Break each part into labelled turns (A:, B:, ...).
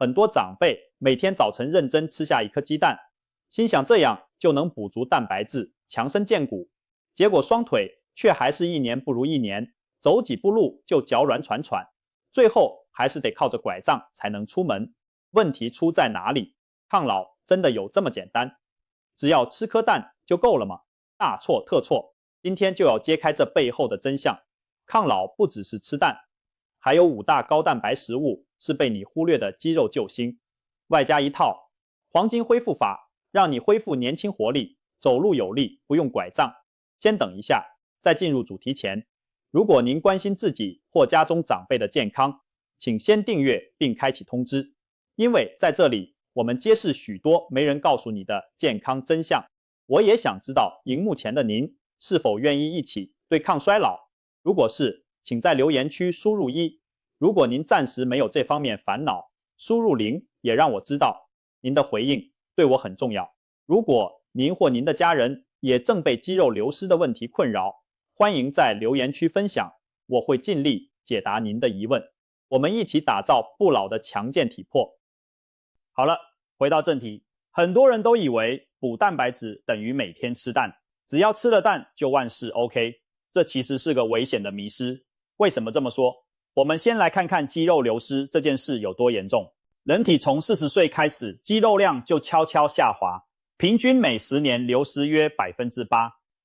A: 很多长辈每天早晨认真吃下一颗鸡蛋，心想这样就能补足蛋白质，强身健骨，结果双腿却还是一年不如一年，走几步路就脚软喘喘，最后还是得靠着拐杖才能出门。问题出在哪里？抗老真的有这么简单？只要吃颗蛋就够了吗？大错特错！今天就要揭开这背后的真相。抗老不只是吃蛋，还有5大高蛋白食物是被你忽略的肌肉救星，外加一套黄金恢复法，让你恢复年轻活力，走路有力，不用拐杖。先等一下，在进入主题前，如果您关心自己或家中长辈的健康，请先订阅并开启通知，因为在这里我们揭示许多没人告诉你的健康真相。我也想知道荧幕前的您是否愿意一起对抗衰老，如果是，请在留言区输入1，如果您暂时没有这方面烦恼，输入0也让我知道。您的回应对我很重要。如果您或您的家人也正被肌肉流失的问题困扰，欢迎在留言区分享，我会尽力解答您的疑问。我们一起打造不老的强健体魄。好了，回到正题，很多人都以为补蛋白质等于每天吃蛋，只要吃了蛋就万事 OK， 这其实是个危险的迷思。为什么这么说？我们先来看看肌肉流失这件事有多严重。人体从40岁开始，肌肉量就悄悄下滑，平均每10年流失约 8%，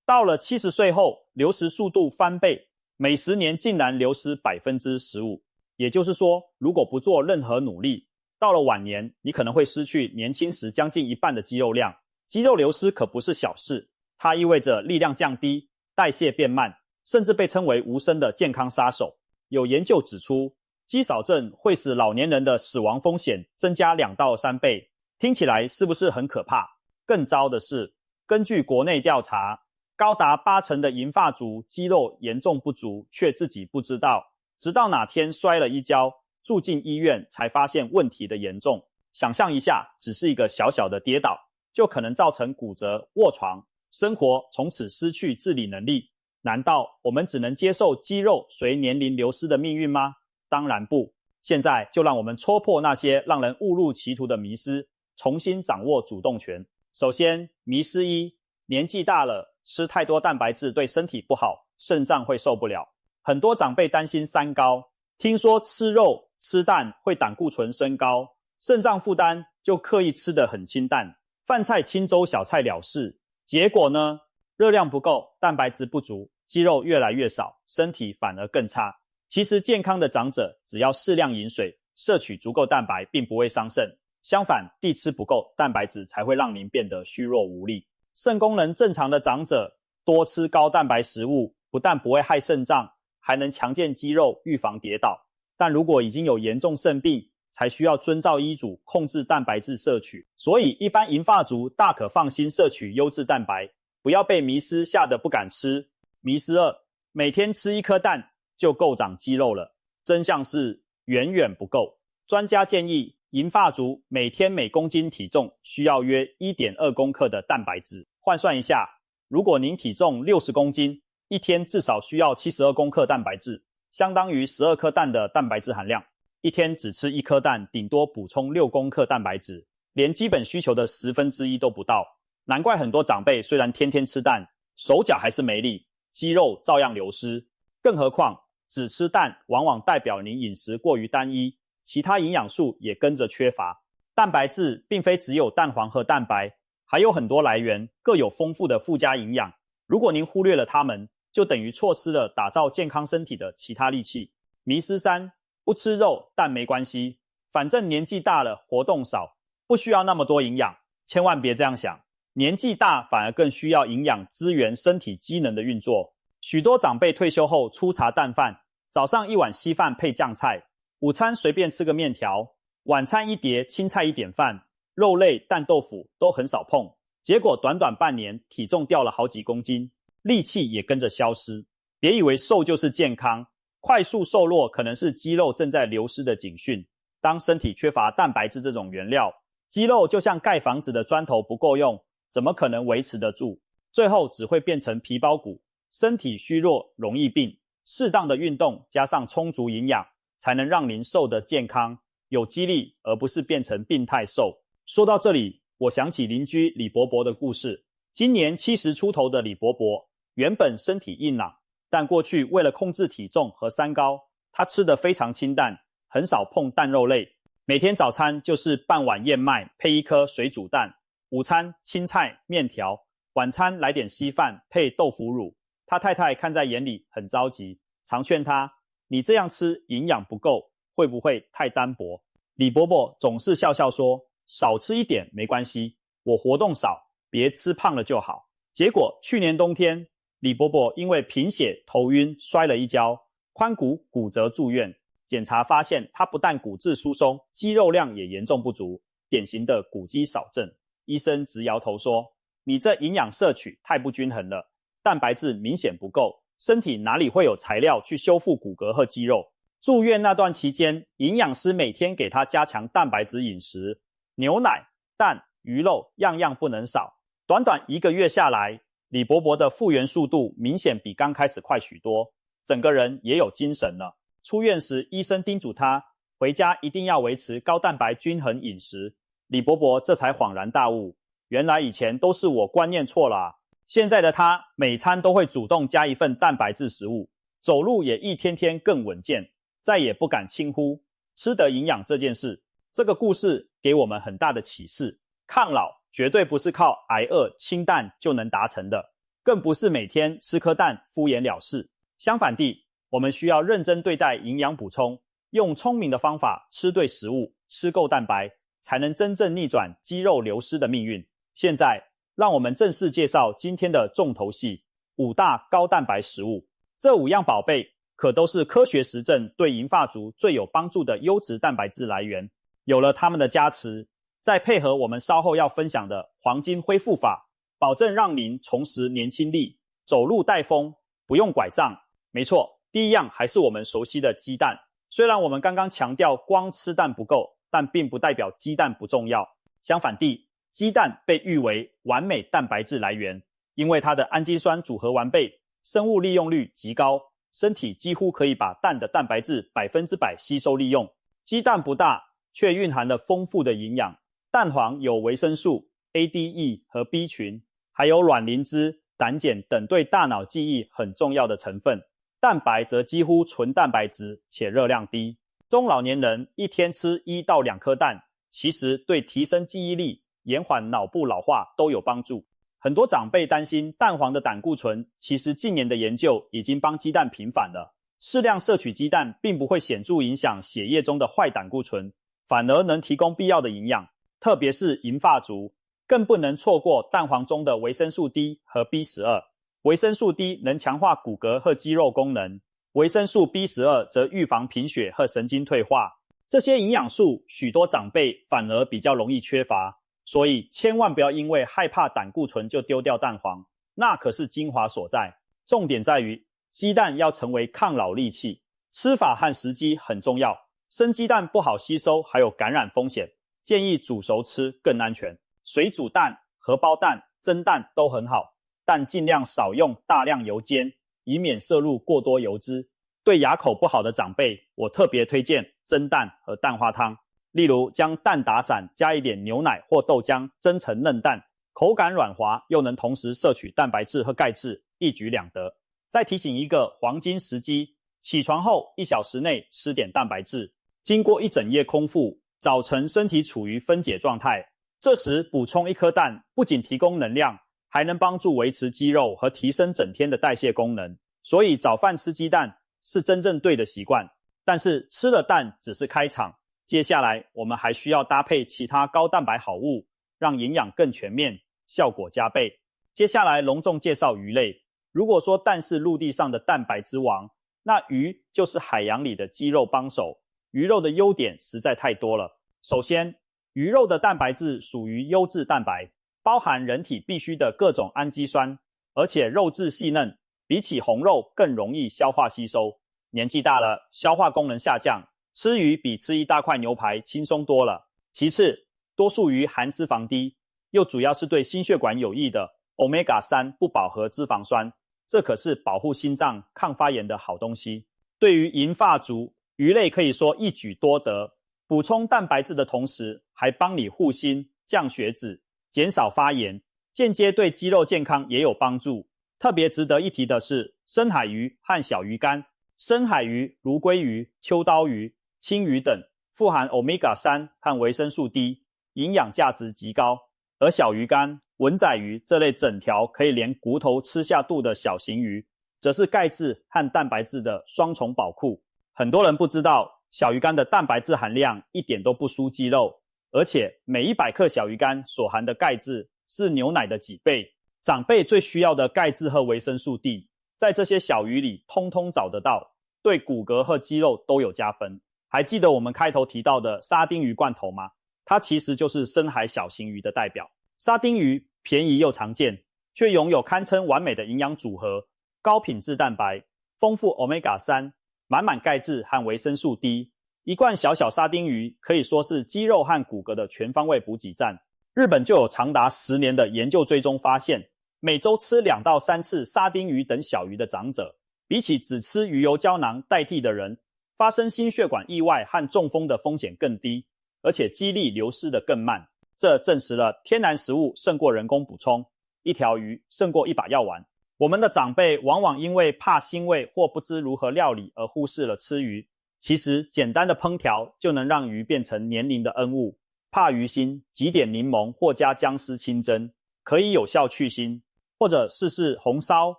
A: 到了70岁后，流失速度翻倍，每10年竟然流失 15%。也就是说，如果不做任何努力，到了晚年，你可能会失去年轻时将近一半的肌肉量。肌肉流失可不是小事，它意味着力量降低，代谢变慢，甚至被称为无声的健康杀手。有研究指出，肌少症会使老年人的死亡风险增加2到3倍，听起来是不是很可怕？更糟的是，根据国内调查，高达80%的银发族肌肉严重不足，却自己不知道，直到哪天摔了一跤，住进医院才发现问题的严重。想象一下，只是一个小小的跌倒，就可能造成骨折、卧床，生活从此失去自理能力。难道我们只能接受肌肉随年龄流失的命运吗？当然不。现在就让我们戳破那些让人误入歧途的迷思，重新掌握主动权。首先，迷思1，年纪大了，吃太多蛋白质对身体不好，肾脏会受不了。很多长辈担心三高，听说吃肉、吃蛋会胆固醇升高，肾脏负担，就刻意吃得很清淡，饭菜清粥小菜了事。结果呢？热量不够，蛋白质不足，肌肉越来越少，身体反而更差。其实健康的长者只要适量饮水，摄取足够蛋白，并不会伤肾。相反，地吃不够，蛋白质才会让您变得虚弱无力。肾功能正常的长者多吃高蛋白食物，不但不会害肾脏，还能强健肌肉，预防跌倒。但如果已经有严重肾病，才需要遵照医嘱控制蛋白质摄取。所以一般银发族大可放心摄取优质蛋白，不要被迷思吓得不敢吃。迷思2，每天吃1颗蛋就够长肌肉了。真相是远远不够。专家建议银发族每天每公斤体重需要约 1.2 公克的蛋白质。换算一下，如果您体重60公斤，一天至少需要72公克蛋白质，相当于12颗蛋的蛋白质含量。一天只吃1颗蛋，顶多补充6公克蛋白质，连基本需求的1/10都不到。难怪很多长辈虽然天天吃蛋，手脚还是没力，肌肉照样流失。更何况只吃蛋往往代表您饮食过于单一，其他营养素也跟着缺乏。蛋白质并非只有蛋黄和蛋白，还有很多来源，各有丰富的附加营养。如果您忽略了它们，就等于错失了打造健康身体的其他利器。迷思3，不吃肉但没关系，反正年纪大了，活动少，不需要那么多营养。千万别这样想，年纪大反而更需要营养支援身体机能的运作。许多长辈退休后粗茶淡饭，早上1碗稀饭配酱菜，午餐随便吃个面条，晚餐1碟青菜1点饭，肉类蛋豆腐都很少碰。结果短短半年，体重掉了好几公斤，力气也跟着消失。别以为瘦就是健康，快速瘦弱可能是肌肉正在流失的警讯。当身体缺乏蛋白质这种原料，肌肉就像盖房子的砖头不够用，怎么可能维持得住？最后只会变成皮包骨，身体虚弱，容易病。适当的运动加上充足营养，才能让您瘦得健康，有肌力，而不是变成病态瘦。说到这里，我想起邻居李伯伯的故事。今年70出头的李伯伯，原本身体硬朗，但过去为了控制体重和三高，他吃得非常清淡，很少碰蛋肉类。每天早餐就是半碗燕麦配一颗水煮蛋，午餐青菜面条，晚餐来点稀饭配豆腐乳。他太太看在眼里很着急，常劝他，你这样吃营养不够，会不会太单薄？李伯伯总是笑笑说，少吃一点没关系，我活动少，别吃胖了就好。结果去年冬天，李伯伯因为贫血头晕摔了一跤，髋骨骨折住院。检查发现他不但骨质疏松，肌肉量也严重不足，典型的骨肌少症。医生直摇头说，你这营养摄取太不均衡了，蛋白质明显不够，身体哪里会有材料去修复骨骼和肌肉？住院那段期间，营养师每天给他加强蛋白质饮食，牛奶、蛋、鱼肉样样不能少。短短1个月下来，李伯伯的复原速度明显比刚开始快许多，整个人也有精神了。出院时，医生叮嘱他回家一定要维持高蛋白均衡饮食。李伯伯这才恍然大悟，原来以前都是我观念错了啊。现在的他每餐都会主动加一份蛋白质食物，走路也一天天更稳健，再也不敢轻忽吃得营养这件事。这个故事给我们很大的启示，抗老绝对不是靠挨饿清淡就能达成的，更不是每天吃颗蛋敷衍了事。相反地，我们需要认真对待营养补充，用聪明的方法吃对食物，吃够蛋白，才能真正逆转肌肉流失的命运。现在，让我们正式介绍今天的重头戏，5大高蛋白食物。这5样宝贝可都是科学实证对银发族最有帮助的优质蛋白质来源。有了它们的加持，再配合我们稍后要分享的黄金恢复法，保证让您重拾年轻力，走路带风，不用拐杖。没错，第一样还是我们熟悉的鸡蛋。虽然我们刚刚强调光吃蛋不够，但并不代表鸡蛋不重要。相反地，鸡蛋被誉为完美蛋白质来源，因为它的氨基酸组合完备，生物利用率极高，身体几乎可以把蛋的蛋白质100%吸收利用。鸡蛋不大，却蕴含了丰富的营养。蛋黄有维生素 A、D、E 和 B 群，还有卵磷脂、胆碱等对大脑记忆很重要的成分。蛋白则几乎纯蛋白质，且热量低。中老年人一天吃1到2颗蛋，其实对提升记忆力、延缓脑部老化都有帮助。很多长辈担心蛋黄的胆固醇，其实近年的研究已经帮鸡蛋平反了。适量摄取鸡蛋并不会显著影响血液中的坏胆固醇，反而能提供必要的营养，特别是银发族，更不能错过蛋黄中的维生素 D 和 B12。维生素 D 能强化骨骼和肌肉功能，维生素 B12 则预防贫血和神经退化。这些营养素许多长辈反而比较容易缺乏，所以千万不要因为害怕胆固醇就丢掉蛋黄，那可是精华所在。重点在于鸡蛋要成为抗老利器，吃法和时机很重要。生鸡蛋不好吸收，还有感染风险，建议煮熟吃更安全。水煮蛋、荷包蛋、蒸蛋都很好，但尽量少用大量油煎，以免摄入过多油脂。对牙口不好的长辈，我特别推荐蒸蛋和蛋花汤。例如将蛋打散，加一点牛奶或豆浆蒸成嫩蛋，口感软滑，又能同时摄取蛋白质和钙质，一举两得。再提醒一个黄金时机，起床后1小时内吃点蛋白质。经过一整夜空腹，早晨身体处于分解状态，这时补充1颗蛋，不仅提供能量，还能帮助维持肌肉和提升整天的代谢功能。所以早饭吃鸡蛋是真正对的习惯。但是吃了蛋只是开场，接下来我们还需要搭配其他高蛋白好物，让营养更全面，效果加倍。接下来隆重介绍鱼类。如果说蛋是陆地上的蛋白之王，那鱼就是海洋里的肌肉帮手。鱼肉的优点实在太多了。首先，鱼肉的蛋白质属于优质蛋白，包含人体必需的各种氨基酸，而且肉质细嫩，比起红肉更容易消化吸收。年纪大了，消化功能下降，吃鱼比吃一大块牛排轻松多了。其次，多数鱼含脂肪低，又主要是对心血管有益的 Omega-3 不饱和脂肪酸，这可是保护心脏、抗发炎的好东西。对于银发族，鱼类可以说一举多得，补充蛋白质的同时，还帮你护心、降血脂、减少发炎，间接对肌肉健康也有帮助。特别值得一提的是，深海鱼和小鱼干，深海鱼如鲑鱼、秋刀鱼、青鱼等，富含 Omega-3 和维生素 D， 营养价值极高。而小鱼干、文仔鱼这类整条可以连骨头吃下肚的小型鱼，则是钙质和蛋白质的双重宝库。很多人不知道，小鱼干的蛋白质含量一点都不输鸡肉，而且每100克小鱼干所含的钙质是牛奶的几倍。长辈最需要的钙质和维生素 D， 在这些小鱼里通通找得到，对骨骼和肌肉都有加分。还记得我们开头提到的沙丁鱼罐头吗？它其实就是深海小型鱼的代表。沙丁鱼便宜又常见，却拥有堪称完美的营养组合，高品质蛋白，丰富 Omega-3， 满满钙质和维生素 D。一罐小小沙丁鱼可以说是肌肉和骨骼的全方位补给站。日本就有长达10年的研究追踪发现，每周吃2到3次沙丁鱼等小鱼的长者，比起只吃鱼油胶囊代替的人，发生心血管意外和中风的风险更低，而且肌力流失的更慢。这证实了天然食物胜过人工补充，一条鱼胜过一把药丸。我们的长辈往往因为怕腥味或不知如何料理而忽视了吃鱼。其实简单的烹调就能让鱼变成年龄的恩物。怕鱼腥，挤点柠檬或加姜丝清蒸，可以有效去腥。或者试试红烧、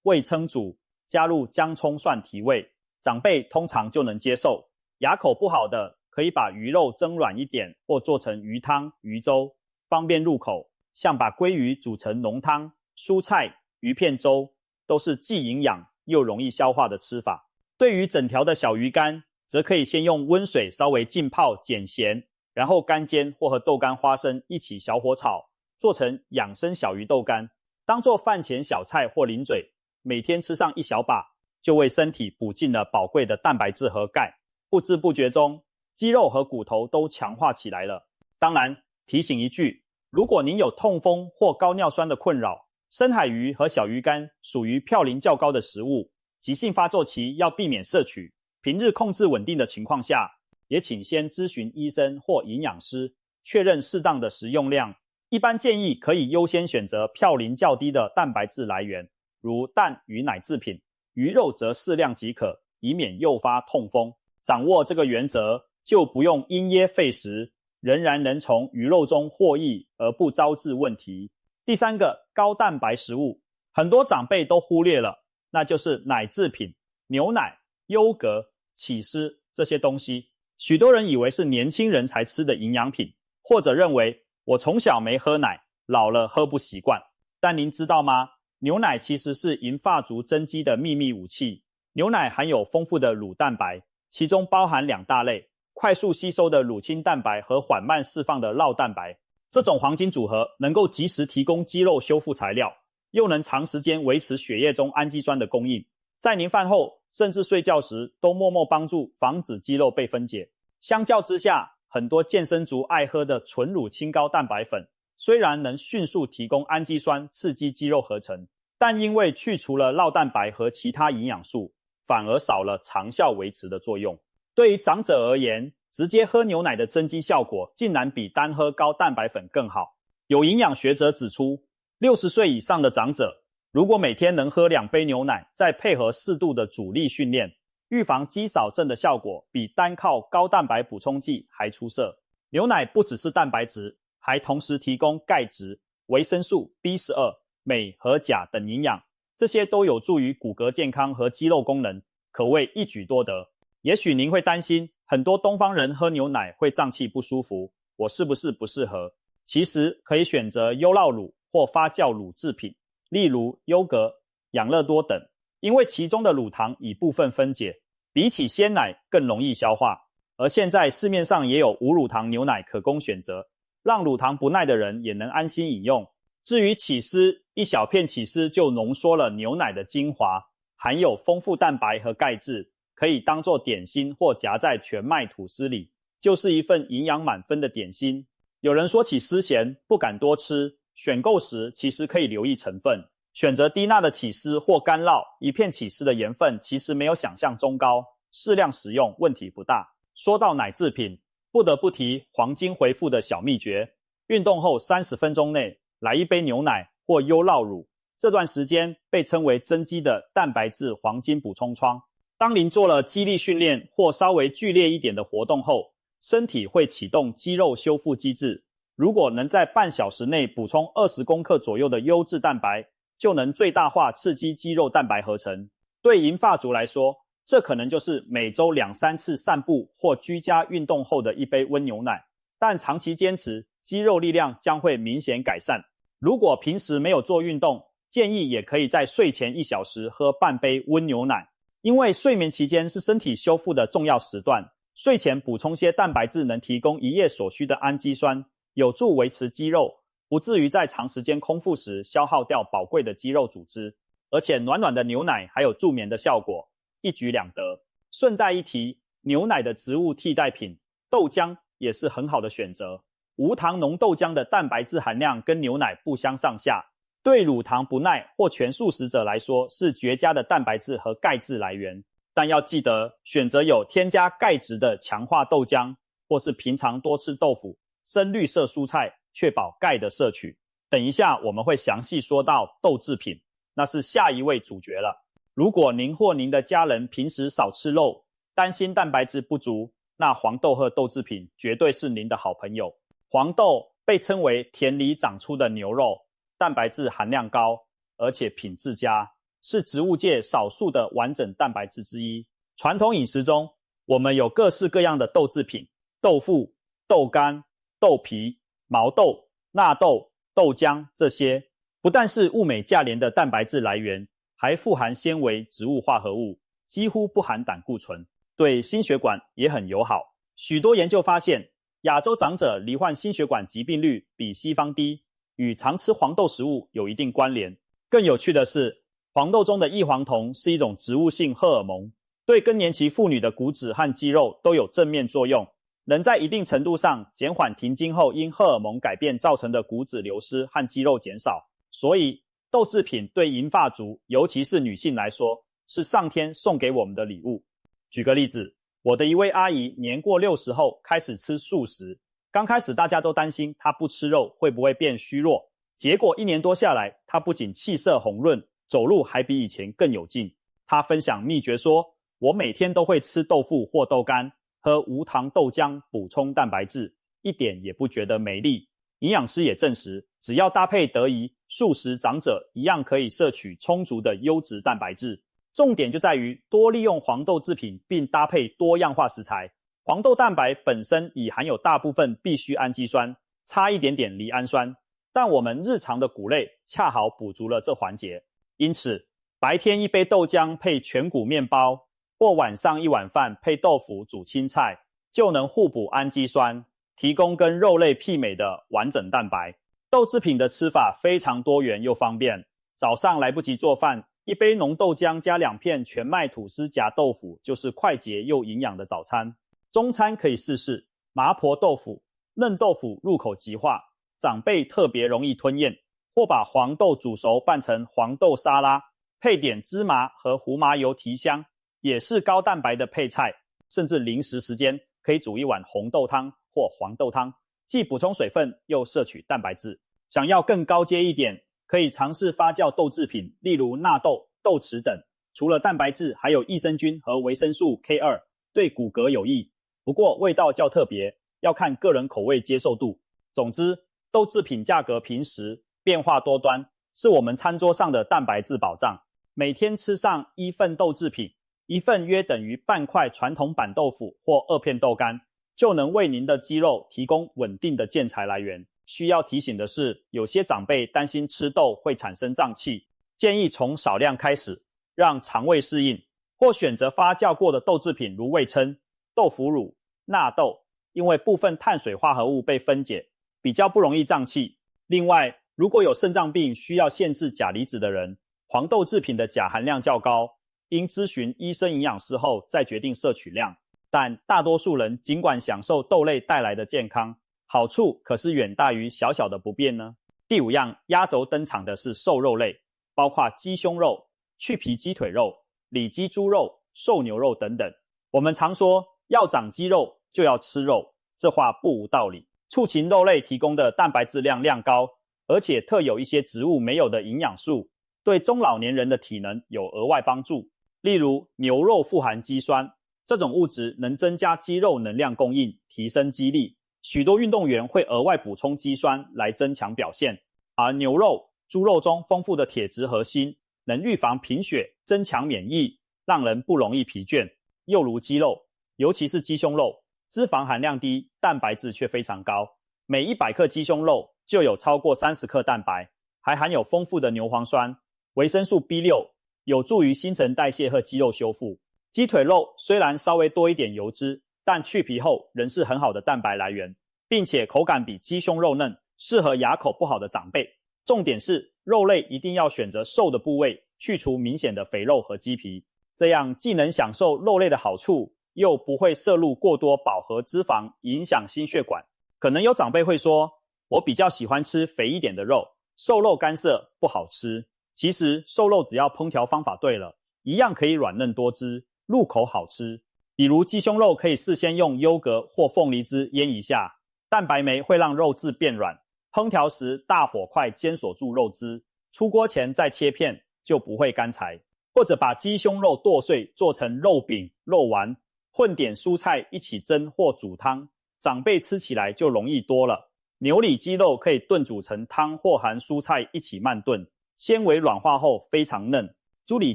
A: 味噌煮，加入姜葱蒜提味，长辈通常就能接受。牙口不好的，可以把鱼肉蒸软一点，或做成鱼汤、鱼粥，方便入口。像把鲑鱼煮成浓汤、蔬菜、鱼片粥，都是既营养又容易消化的吃法。对于整条的小鱼干，则可以先用温水稍微浸泡减咸，然后干煎或和豆干、花生一起小火炒，做成养生小鱼豆干，当做饭前小菜或零嘴，每天吃上一小把，就为身体补进了宝贵的蛋白质和钙。不知不觉中，肌肉和骨头都强化起来了。当然，提醒一句，如果您有痛风或高尿酸的困扰，深海鱼和小鱼干属于嘌呤较高的食物，急性发作期要避免摄取。平日控制稳定的情况下，也请先咨询医生或营养师，确认适当的食用量。一般建议可以优先选择嘌呤较低的蛋白质来源，如蛋与奶制品，鱼肉则适量即可，以免诱发痛风。掌握这个原则，就不用因噎废食，仍然能从鱼肉中获益而不招致问题。第3个，高蛋白食物，很多长辈都忽略了，那就是奶制品、牛奶、优格、起司这些东西。许多人以为是年轻人才吃的营养品，或者认为我从小没喝奶，老了喝不习惯。但您知道吗？牛奶其实是银发族增肌的秘密武器。牛奶含有丰富的乳蛋白，其中包含2大类，快速吸收的乳清蛋白和缓慢释放的酪蛋白。这种黄金组合能够及时提供肌肉修复材料，又能长时间维持血液中氨基酸的供应，在您饭后甚至睡觉时都默默帮助防止肌肉被分解。相较之下，很多健身族爱喝的纯乳清高蛋白粉，虽然能迅速提供氨基酸刺激肌肉合成，但因为去除了酪蛋白和其他营养素，反而少了长效维持的作用。对于长者而言，直接喝牛奶的增肌效果竟然比单喝高蛋白粉更好。有营养学者指出，60岁以上的长者，如果每天能喝2杯牛奶，再配合适度的阻力训练，预防肌少症的效果比单靠高蛋白补充剂还出色。牛奶不只是蛋白质，还同时提供钙质、维生素 B12、镁和钾等营养，这些都有助于骨骼健康和肌肉功能，可谓一举多得。也许您会担心，很多东方人喝牛奶会胀气不舒服，我是不是不适合？其实可以选择优酪乳或发酵乳制品，例如优格、养乐多等，因为其中的乳糖已部分分解，比起鲜奶更容易消化。而现在市面上也有无乳糖牛奶可供选择，让乳糖不耐的人也能安心饮用。至于起司，一小片起司就浓缩了牛奶的精华，含有丰富蛋白和钙质，可以当作点心或夹在全麦吐司里，就是一份营养满分的点心。有人说起司咸，不敢多吃，选购时其实可以留意成分，选择低钠的起司或干酪，一片起司的盐分其实没有想象中高，适量食用问题不大。说到奶制品，不得不提黄金回复的小秘诀，运动后30分钟内来一杯牛奶或优酪乳，这段时间被称为增肌的蛋白质黄金补充窗。当您做了肌力训练或稍微剧烈一点的活动后，身体会启动肌肉修复机制，如果能在半小时内补充20公克左右的优质蛋白，就能最大化刺激肌肉蛋白合成。对银发族来说，这可能就是每周2-3次散步或居家运动后的一杯温牛奶，但长期坚持，肌肉力量将会明显改善。如果平时没有做运动，建议也可以在睡前1小时喝半杯温牛奶，因为睡眠期间是身体修复的重要时段，睡前补充些蛋白质能提供一夜所需的氨基酸，有助维持肌肉，不至于在长时间空腹时消耗掉宝贵的肌肉组织。而且暖暖的牛奶还有助眠的效果，一举两得。顺带一提，牛奶的植物替代品豆浆也是很好的选择。无糖浓豆浆的蛋白质含量跟牛奶不相上下，对乳糖不耐或全素食者来说是绝佳的蛋白质和钙质来源。但要记得选择有添加钙质的强化豆浆，或是平常多吃豆腐、深绿色蔬菜，确保钙的摄取。等一下我们会详细说到豆制品，那是下一位主角了。如果您或您的家人平时少吃肉，担心蛋白质不足，那黄豆和豆制品绝对是您的好朋友。黄豆被称为田里长出的牛肉，蛋白质含量高，而且品质佳，是植物界少数的完整蛋白质之一。传统饮食中，我们有各式各样的豆制品，豆腐、豆干、豆皮、毛豆、纳豆、豆浆，这些不但是物美价廉的蛋白质来源，还富含纤维、植物化合物，几乎不含胆固醇，对心血管也很友好。许多研究发现，亚洲长者罹患心血管疾病率比西方低，与常吃黄豆食物有一定关联。更有趣的是，黄豆中的异黄酮是一种植物性荷尔蒙，对更年期妇女的骨质和肌肉都有正面作用，能在一定程度上减缓停经后因荷尔蒙改变造成的骨质流失和肌肉减少。所以豆制品对银发族，尤其是女性来说，是上天送给我们的礼物。举个例子，我的一位阿姨年过60后开始吃素食，刚开始大家都担心她不吃肉会不会变虚弱，结果1年多下来，她不仅气色红润，走路还比以前更有劲。她分享秘诀说，我每天都会吃豆腐或豆干，喝无糖豆浆补充蛋白质，一点也不觉得没力。营养师也证实，只要搭配得宜，素食长者一样可以摄取充足的优质蛋白质。重点就在于多利用黄豆制品，并搭配多样化食材。黄豆蛋白本身已含有大部分必需氨基酸，差一点点离氨酸，但我们日常的谷类恰好补足了这环节。因此，白天一杯豆浆配全谷面包，或晚上一碗饭配豆腐煮青菜，就能互补氨基酸，提供跟肉类媲美的完整蛋白。豆制品的吃法非常多元又方便，早上来不及做饭，一杯浓豆浆加2片全麦吐司夹豆腐，就是快捷又营养的早餐。中餐可以试试麻婆豆腐，嫩豆腐入口即化，长辈特别容易吞咽，或把黄豆煮熟拌成黄豆沙拉，配点芝麻和胡麻油提香，也是高蛋白的配菜。甚至零食时间可以煮一碗红豆汤或黄豆汤，既补充水分又摄取蛋白质。想要更高阶一点，可以尝试发酵豆制品，例如纳豆、豆豉等，除了蛋白质，还有益生菌和维生素 K2， 对骨骼有益。不过味道较特别，要看个人口味接受度。总之，豆制品价格平实，变化多端，是我们餐桌上的蛋白质保障。每天吃上1份豆制品，1份约等于半块传统板豆腐或2片豆干，就能为您的肌肉提供稳定的建材来源。需要提醒的是，有些长辈担心吃豆会产生胀气，建议从少量开始，让肠胃适应，或选择发酵过的豆制品如味噌、豆腐乳、纳豆，因为部分碳水化合物被分解，比较不容易胀气。另外，如果有肾脏病需要限制钾离子的人，黄豆制品的钾含量较高，应咨询医生营养师后再决定摄取量。但大多数人尽管享受豆类带来的健康，好处可是远大于小小的不便呢。第5样，压轴登场的是瘦肉类，包括鸡胸肉、去皮鸡腿肉、里脊猪肉、瘦牛肉等等。我们常说要长肌肉就要吃肉，这话不无道理。畜禽肉类提供的蛋白质量高，而且特有一些植物没有的营养素，对中老年人的体能有额外帮助。例如牛肉富含肌酸，这种物质能增加肌肉能量供应，提升肌力。许多运动员会额外补充肌酸来增强表现。而牛肉、猪肉中丰富的铁质和锌，能预防贫血，增强免疫，让人不容易疲倦。又如鸡肉，尤其是鸡胸肉，脂肪含量低，蛋白质却非常高。每100克鸡胸肉就有超过30克蛋白，还含有丰富的牛磺酸、维生素 B6， 有助于新陈代谢和肌肉修复。鸡腿肉虽然稍微多一点油脂，但去皮后仍是很好的蛋白来源，并且口感比鸡胸肉嫩，适合牙口不好的长辈。重点是肉类一定要选择瘦的部位，去除明显的肥肉和鸡皮，这样既能享受肉类的好处，又不会摄入过多饱和脂肪，影响心血管。可能有长辈会说，我比较喜欢吃肥一点的肉，瘦肉干涩不好吃。其实瘦肉只要烹调方法对了，一样可以软嫩多汁，入口好吃。比如鸡胸肉可以事先用优格或凤梨汁腌一下，蛋白酶会让肉质变软，烹调时大火快煎锁住肉汁，出锅前再切片就不会干柴。或者把鸡胸肉剁碎做成肉饼、肉丸，混点蔬菜一起蒸或煮汤，长辈吃起来就容易多了。牛里脊肉可以炖煮成汤或含蔬菜一起慢炖，纤维软化后非常嫩。猪里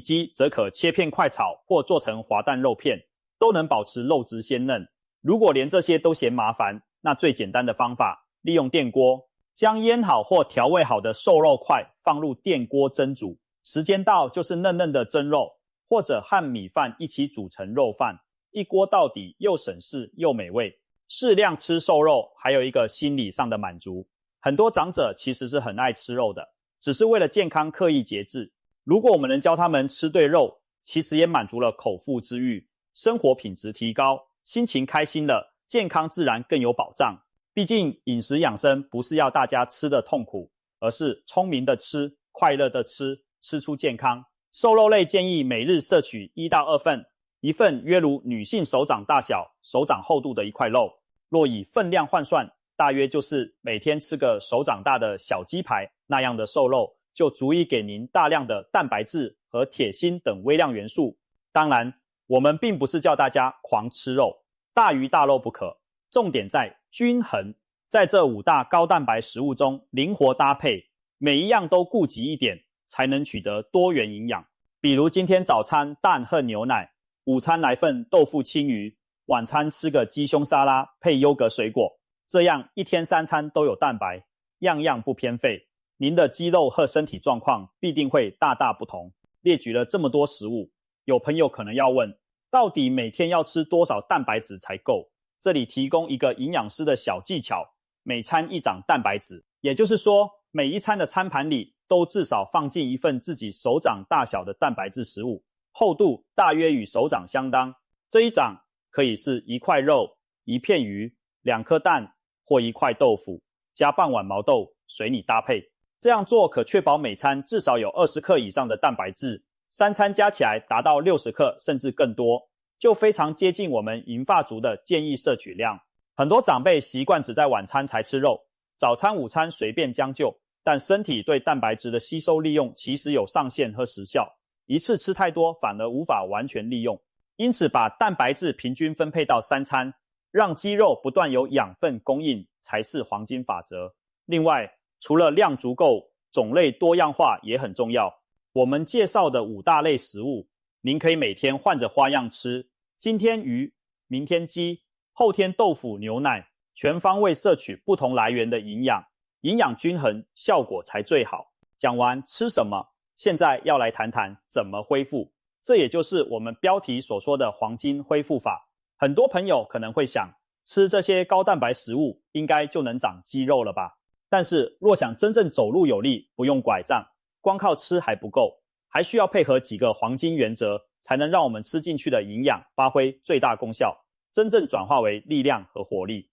A: 脊则可切片快炒或做成滑蛋肉片，都能保持肉质鲜嫩。如果连这些都嫌麻烦，那最简单的方法，利用电锅，将腌好或调味好的瘦肉块放入电锅蒸煮，时间到就是嫩嫩的蒸肉，或者和米饭一起煮成肉饭，一锅到底，又省事又美味。适量吃瘦肉还有一个心理上的满足，很多长者其实是很爱吃肉的，只是为了健康刻意节制。如果我们能教他们吃对肉，其实也满足了口腹之欲，生活品质提高，心情开心了，健康自然更有保障。毕竟饮食养生不是要大家吃的痛苦，而是聪明的吃，快乐的吃，吃出健康。瘦肉类建议每日摄取1到2份，一份约如女性手掌大小、手掌厚度的一块肉。若以分量换算，大约就是每天吃个手掌大的小鸡排那样的瘦肉，就足以给您大量的蛋白质和铁锌等微量元素。当然，我们并不是叫大家狂吃肉，大鱼大肉不可，重点在均衡，在这5大高蛋白食物中灵活搭配，每一样都顾及一点，才能取得多元营养。比如今天早餐蛋和牛奶，午餐来份豆腐青鱼，晚餐吃个鸡胸沙拉配优格水果，这样一天3餐都有蛋白，样样不偏废，您的肌肉和身体状况必定会大大不同。列举了这么多食物，有朋友可能要问，到底每天要吃多少蛋白质才够？这里提供一个营养师的小技巧，每餐1掌蛋白质，也就是说每一餐的餐盘里都至少放进一份自己手掌大小的蛋白质食物，厚度大约与手掌相当。这一掌可以是1块肉、1片鱼、2颗蛋或1块豆腐，加半碗毛豆，随你搭配。这样做可确保每餐至少有20克以上的蛋白质，3餐加起来达到60克甚至更多，就非常接近我们银发族的建议摄取量。很多长辈习惯只在晚餐才吃肉，早餐午餐随便将就，但身体对蛋白质的吸收利用其实有上限和时效，一次吃太多反而无法完全利用。因此把蛋白质平均分配到3餐，让肌肉不断有养分供应，才是黄金法则。另外，除了量足够，种类多样化也很重要。我们介绍的5大类食物，您可以每天换着花样吃，今天鱼，明天鸡，后天豆腐、牛奶，全方位摄取不同来源的营养，营养均衡，效果才最好。讲完吃什么，现在要来谈谈怎么恢复。这也就是我们标题所说的黄金恢复法。很多朋友可能会想，吃这些高蛋白食物应该就能长肌肉了吧？但是若想真正走路有力，不用拐杖，光靠吃还不够，还需要配合几个黄金原则，才能让我们吃进去的营养发挥最大功效，真正转化为力量和活力。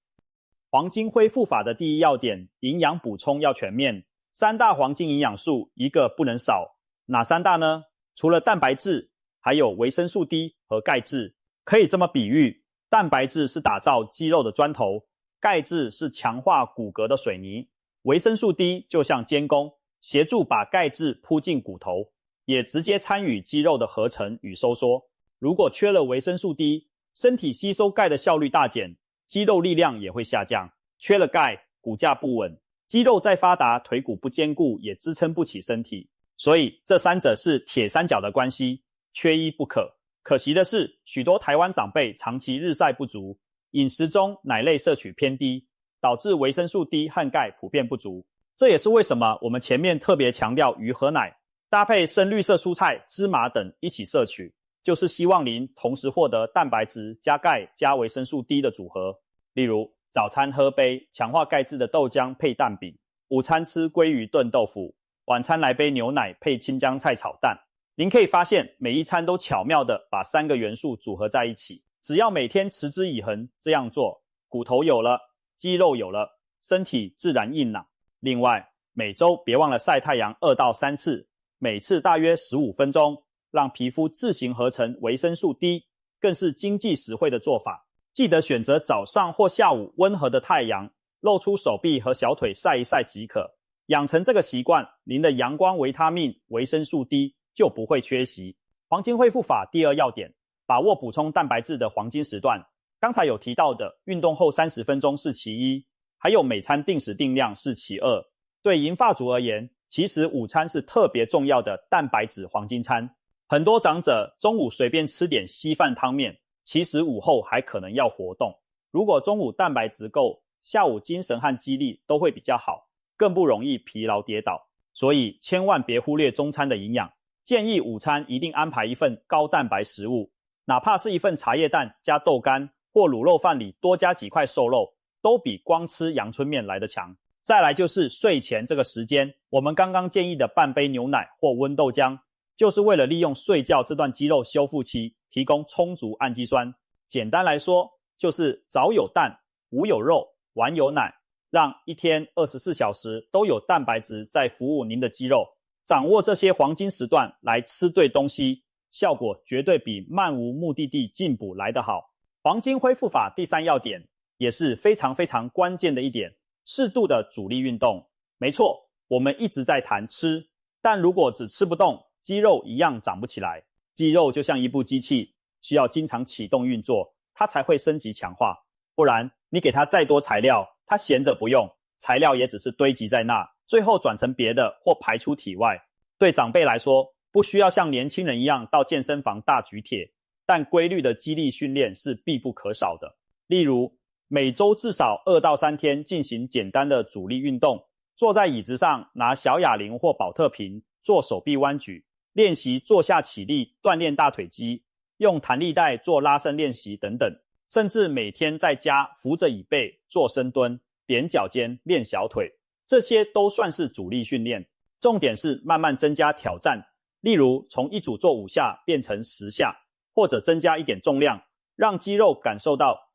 A: 黄金恢复法的第一要点，营养补充要全面，3大黄金营养素一个不能少。哪3大呢？除了蛋白质，还有维生素 D 和钙质。可以这么比喻，蛋白质是打造肌肉的砖头，钙质是强化骨骼的水泥，维生素 D 就像监工，协助把钙质铺进骨头，也直接参与肌肉的合成与收缩。如果缺了维生素 D， 身体吸收钙的效率大减，肌肉力量也会下降。缺了钙，骨架不稳，肌肉再发达，腿骨不坚固，也支撑不起身体。所以这三者是铁三角的关系，缺一不可。可惜的是，许多台湾长辈长期日晒不足，饮食中奶类摄取偏低，导致维生素 D 和钙普遍不足。这也是为什么我们前面特别强调鱼和奶搭配深绿色蔬菜、芝麻等一起摄取，就是希望您同时获得蛋白质加钙加维生素 D 的组合。例如早餐喝杯强化钙质的豆浆配蛋饼，午餐吃鲑鱼炖豆腐，晚餐来杯牛奶配青江菜炒蛋。您可以发现每一餐都巧妙地把3个元素组合在一起，只要每天持之以恒这样做，骨头有了，肌肉有了，身体自然硬朗。另外，每周别忘了晒太阳2到3次，每次大约15分钟，让皮肤自行合成维生素 D， 更是经济实惠的做法。记得选择早上或下午温和的太阳，露出手臂和小腿晒一晒即可。养成这个习惯，您的阳光维他命、维生素 D 就不会缺席。黄金恢复法第2要点，把握补充蛋白质的黄金时段。刚才有提到的运动后30分钟是其一，还有每餐定时定量是其2。对银发族而言，其实午餐是特别重要的蛋白质黄金餐。很多长者中午随便吃点稀饭汤面，其实午后还可能要活动。如果中午蛋白质够，下午精神和肌力都会比较好，更不容易疲劳跌倒。所以千万别忽略中餐的营养，建议午餐一定安排一份高蛋白食物，哪怕是一份茶叶蛋加豆干，或卤肉饭里多加几块瘦肉，都比光吃阳春面来得强。再来就是睡前这个时间，我们刚刚建议的半杯牛奶或温豆浆，就是为了利用睡觉这段肌肉修复期，提供充足氨基酸。简单来说，就是早有蛋，午有肉，晚有奶，让一天24小时都有蛋白质在服务您的肌肉。掌握这些黄金时段来吃对东西，效果绝对比漫无目的地进补来得好。黄金恢复法第3要点，也是非常非常关键的一点，适度的阻力运动。没错，我们一直在谈吃，但如果只吃不动，肌肉一样长不起来。肌肉就像一部机器，需要经常启动运作，它才会升级强化。不然你给它再多材料，它闲着不用，材料也只是堆积在那，最后转成别的或排出体外。对长辈来说，不需要像年轻人一样到健身房大举铁，但规律的肌力训练是必不可少的。例如每周至少2到3天进行简单的阻力运动，坐在椅子上拿小哑铃或保特瓶做手臂弯举，练习坐下起立锻炼大腿肌，用弹力带做拉伸练习等等。甚至每天在家扶着椅背做深蹲，踮脚尖练小腿，这些都算是阻力训练。重点是慢慢增加挑战，例如从一组做5下变成10下，或者增加一点重量，让肌肉感受到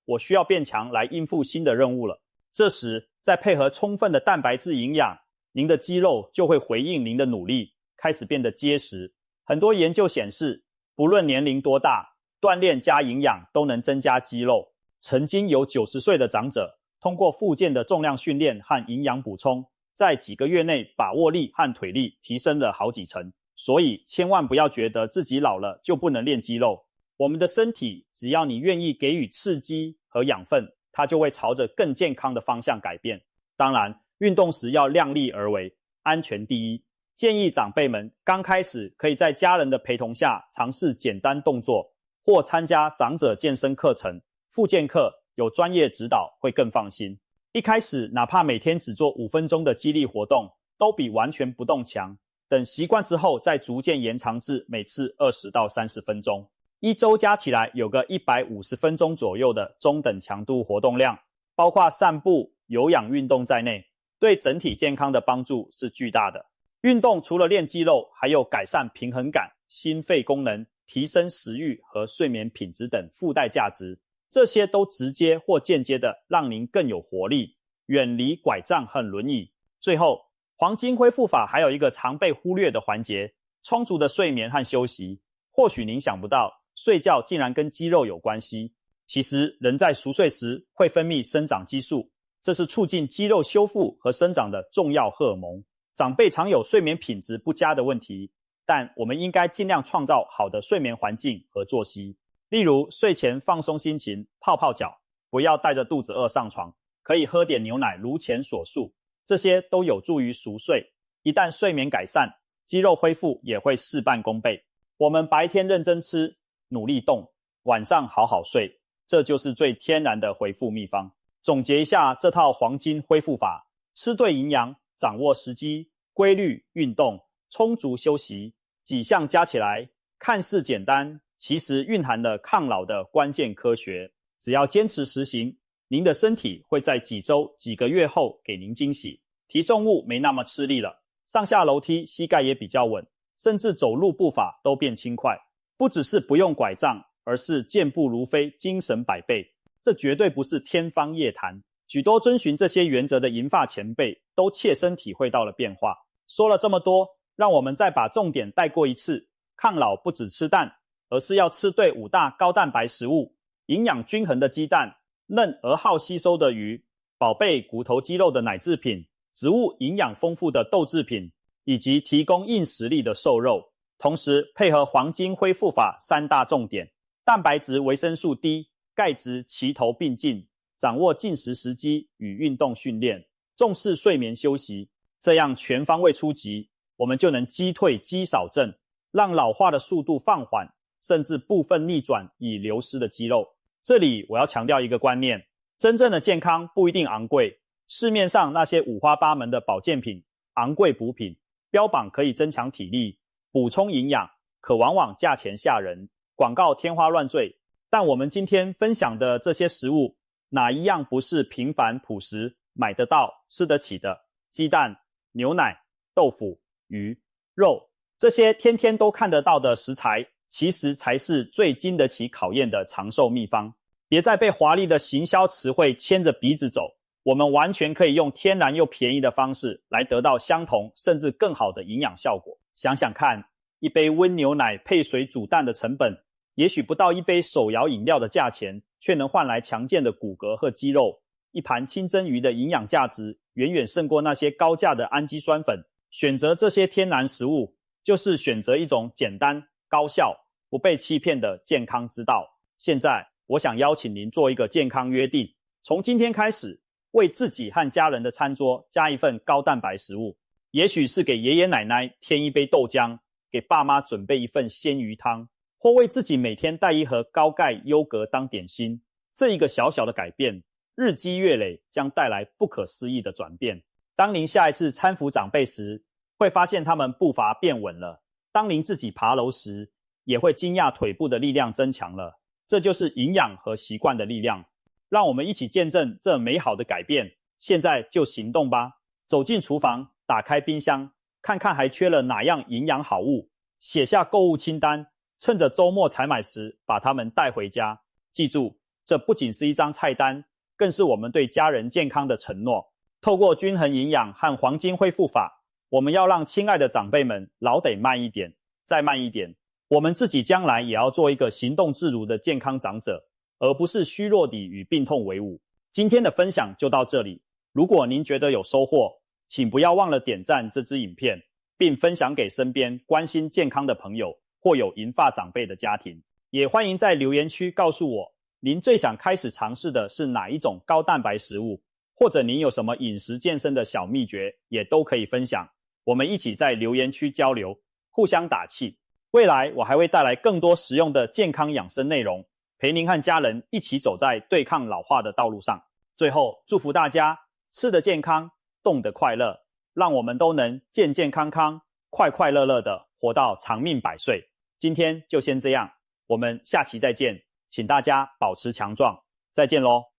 A: 我需要变强来应付新的任务了。这时再配合充分的蛋白质营养，您的肌肉就会回应您的努力，开始变得结实。很多研究显示，不论年龄多大，锻炼加营养都能增加肌肉。曾经有90岁的长者，通过复健的重量训练和营养补充，在几个月内把握力和腿力提升了好几成。所以千万不要觉得自己老了就不能练肌肉。我们的身体只要你愿意给予刺激和养分，它就会朝着更健康的方向改变。当然，运动时要量力而为，安全第一。建议长辈们刚开始可以在家人的陪同下尝试简单动作，或参加长者健身课程、复健课，有专业指导会更放心。一开始哪怕每天只做5分钟的肌力活动，都比完全不动强。等习惯之后，再逐渐延长至每次20到30分钟。一周加起来有个150分钟左右的中等强度活动量，包括散步、有氧运动在内，对整体健康的帮助是巨大的。运动除了练肌肉，还有改善平衡感、心肺功能、提升食欲和睡眠品质等附带价值，这些都直接或间接的让您更有活力，远离拐杖和轮椅。最后，黄金恢复法还有一个常被忽略的环节，充足的睡眠和休息。或许您想不到，睡觉竟然跟肌肉有关系。其实人在熟睡时会分泌生长激素，这是促进肌肉修复和生长的重要荷尔蒙。长辈常有睡眠品质不佳的问题，但我们应该尽量创造好的睡眠环境和作息。例如睡前放松心情，泡泡脚，不要带着肚子饿上床，可以喝点牛奶如前所述，这些都有助于熟睡。一旦睡眠改善，肌肉恢复也会事半功倍。我们白天认真吃，努力动，晚上好好睡，这就是最天然的恢复秘方。总结一下这套黄金恢复法：吃对营养，掌握时机，规律运动，充足休息，几项加起来，看似简单，其实蕴含了抗老的关键科学。只要坚持实行，您的身体会在几周、几个月后给您惊喜。提重物没那么吃力了，上下楼梯膝盖也比较稳，甚至走路步伐都变轻快。不只是不用拐杖，而是健步如飞，精神百倍。这绝对不是天方夜谭。许多遵循这些原则的银发前辈都切身体会到了变化。说了这么多，让我们再把重点带过一次。抗老不只吃蛋，而是要吃对5大高蛋白食物：营养均衡的鸡蛋、嫩而好吸收的鱼、宝贝骨头肌肉的奶制品、植物营养丰富的豆制品，以及提供硬实力的瘦肉。同时配合黄金恢复法3大重点：蛋白质、维生素 D、钙质齐头并进，掌握进食时机与运动训练，重视睡眠休息，这样全方位出击，我们就能击退肌少症，让老化的速度放缓，甚至部分逆转已流失的肌肉。这里我要强调一个观念，真正的健康不一定昂贵，市面上那些五花八门的保健品、昂贵补品，标榜可以增强体力、补充营养，可往往价钱吓人，广告天花乱坠。但我们今天分享的这些食物，哪一样不是平凡朴实、买得到、吃得起的？鸡蛋、牛奶、豆腐、鱼、肉，这些天天都看得到的食材，其实才是最经得起考验的长寿秘方。别再被华丽的行销词汇牵着鼻子走，我们完全可以用天然又便宜的方式来得到相同甚至更好的营养效果。想想看，一杯温牛奶配水煮蛋的成本，也许不到一杯手摇饮料的价钱，却能换来强健的骨骼和肌肉。一盘清蒸鱼的营养价值远远胜过那些高价的氨基酸粉。选择这些天然食物，就是选择一种简单、高效、不被欺骗的健康之道。现在我想邀请您做一个健康约定，从今天开始，为自己和家人的餐桌加一份高蛋白食物。也许是给爷爷奶奶添一杯豆浆，给爸妈准备一份鲜鱼汤，或为自己每天带一盒高钙优格当点心。这一个小小的改变，日积月累，将带来不可思议的转变。当您下一次搀扶长辈时，会发现他们步伐变稳了；当您自己爬楼时，也会惊讶腿部的力量增强了。这就是营养和习惯的力量。让我们一起见证这美好的改变。现在就行动吧！走进厨房，打开冰箱，看看还缺了哪样营养好物，写下购物清单，趁着周末采买时把它们带回家。记住，这不仅是一张菜单，更是我们对家人健康的承诺。透过均衡营养和黄金恢复法，我们要让亲爱的长辈们老得慢一点，再慢一点。我们自己将来也要做一个行动自如的健康长者，而不是虚弱地与病痛为伍。今天的分享就到这里，如果您觉得有收获，请不要忘了点赞这支影片，并分享给身边关心健康的朋友或有银发长辈的家庭。也欢迎在留言区告诉我，您最想开始尝试的是哪一种高蛋白食物，或者您有什么饮食健身的小秘诀，也都可以分享。我们一起在留言区交流，互相打气。未来我还会带来更多实用的健康养生内容，陪您和家人一起走在对抗老化的道路上。最后，祝福大家吃得健康，动得快乐，让我们都能健健康康、快快乐乐的活到长命百岁。今天就先这样，我们下期再见，请大家保持强壮，再见咯。